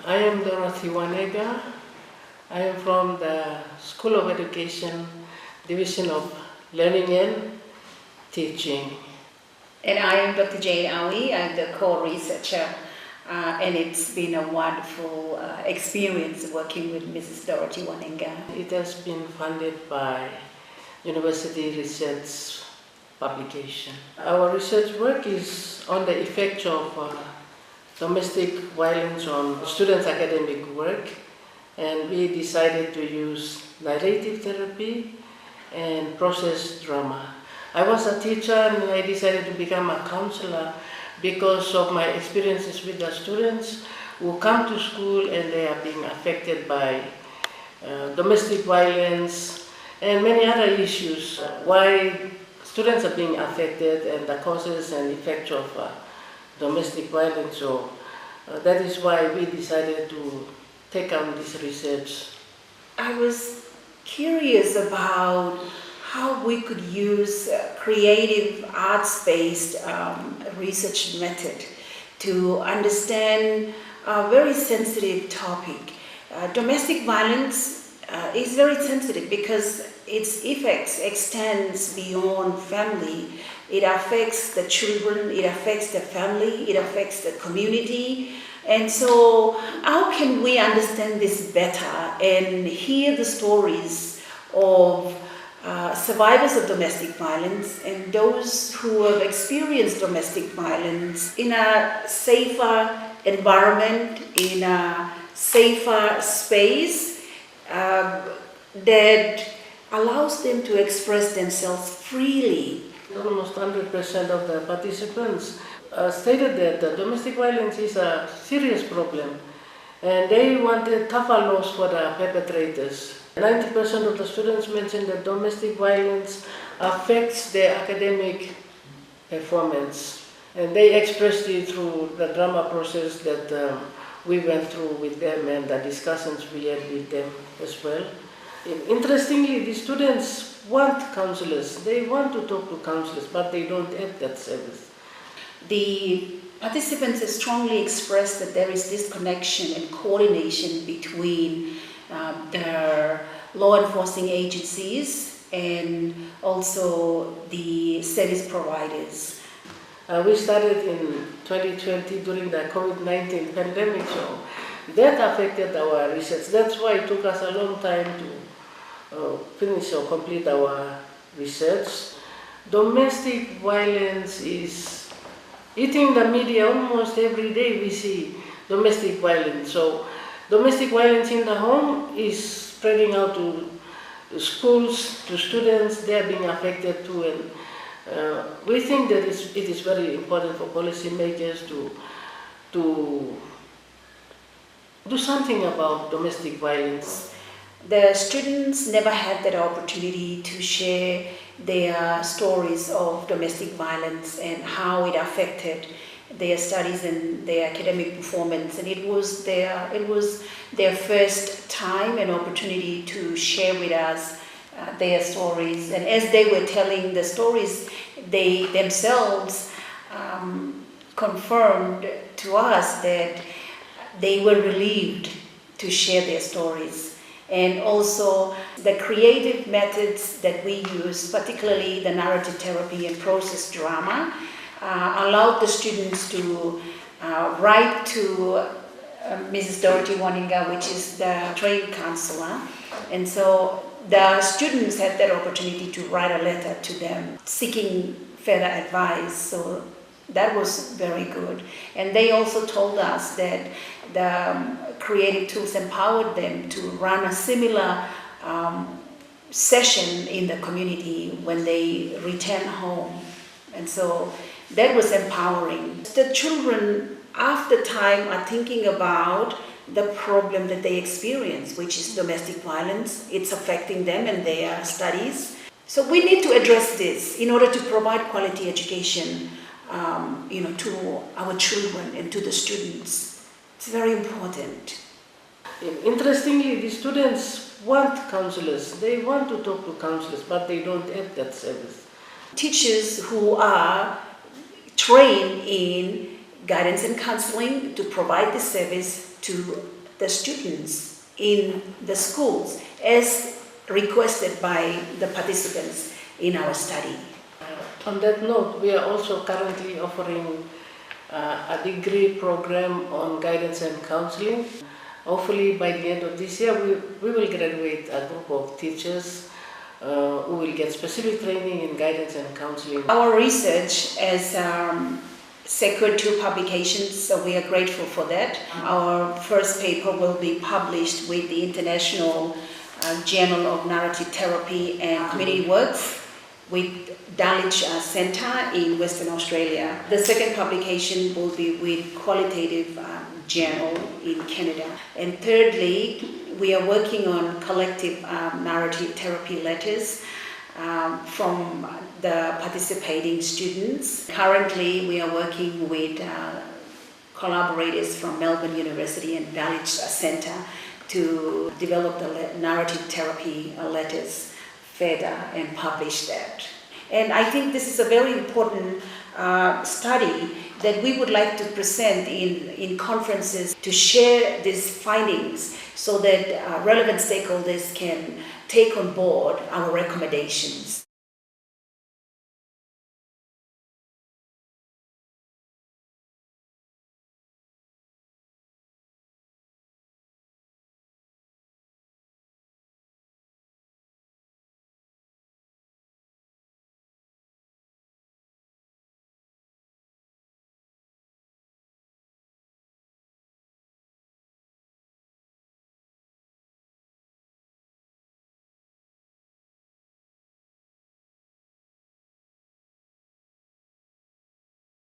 I am Dorothy Wanega. I am from the School of Education, Division of Learning and Teaching. And I am Dr. Jane Awi. I'm the co-researcher, and it's been a wonderful experience working with Mrs. Dorothy Wanega. It has been funded by University Research Publication. Our research work is on the effect of domestic violence on students' academic work, and we decided to use narrative therapy and process drama. I was a teacher and I decided to become a counselor because of my experiences with the students who come to school and they are being affected by domestic violence and many other issues. Why students are being affected and the causes and effects of domestic violence. So that is why we decided to take on this research. I was curious about how we could use creative arts-based research method to understand a very sensitive topic. Domestic violence is very sensitive because its effects extends beyond family. It affects the children, it affects the family, it affects the community. And so how can we understand this better and hear the stories of survivors of domestic violence and those who have experienced domestic violence in a safer environment, in a safer space that allows them to express themselves freely. Almost 100% of the participants stated that domestic violence is a serious problem and they wanted tougher laws for the perpetrators. 90% of the students mentioned that domestic violence affects their academic performance, and they expressed it through the drama process that we went through with them and the discussions we had with them as well. Interestingly, the students want counselors. They want to talk to counselors, but they don't have that service. The participants have strongly expressed that there is this connection and coordination between the law enforcing agencies and also the service providers. We started in 2020 during the COVID-19 pandemic, so that affected our research. That's why it took us a long time to finish or complete our research. Domestic violence is eating the media almost every day. We see domestic violence. So domestic violence in the home is spreading out to schools, to students. They are being affected too, and we think that it is very important for policymakers to do something about domestic violence. The students never had that opportunity to share their stories of domestic violence and how it affected their studies and their academic performance, and it was their first time and opportunity to share with us their stories. And as they were telling the stories, they themselves confirmed to us that they were relieved to share their stories. And also the creative methods that we use, particularly the narrative therapy and process drama, allowed the students to write to Mrs. Dorothy Wanega, which is the trained counselor. And so the students had that opportunity to write a letter to them seeking further advice. So that was very good. And they also told us that the creative tools empowered them to run a similar session in the community when they return home. And so that was empowering. The children, after time, are thinking about the problem that they experience, which is domestic violence. It's affecting them and their studies. So we need to address this in order to provide quality education to our children and to the students. It's very important. Interestingly, the students want counselors. They want to talk to counselors, but they don't have that service. Teachers who are trained in guidance and counseling to provide the service to the students in the schools as requested by the participants in our study. On that note, we are also currently offering a degree program on guidance and counseling. Hopefully by the end of this year we will graduate a group of teachers who will get specific training in guidance and counseling. Our research has secured 2 publications, so we are grateful for that. Our first paper will be published with the International Journal of Narrative Therapy and Community Works with Dulwich Centre in Western Australia. The second publication will be with Qualitative Journal in Canada. And thirdly, we are working on collective narrative therapy letters from the participating students. Currently, we are working with collaborators from Melbourne University and Dulwich Centre to develop the narrative therapy letters further and publish that. And I think this is a very important study that we would like to present in conferences to share these findings so that relevant stakeholders can take on board our recommendations.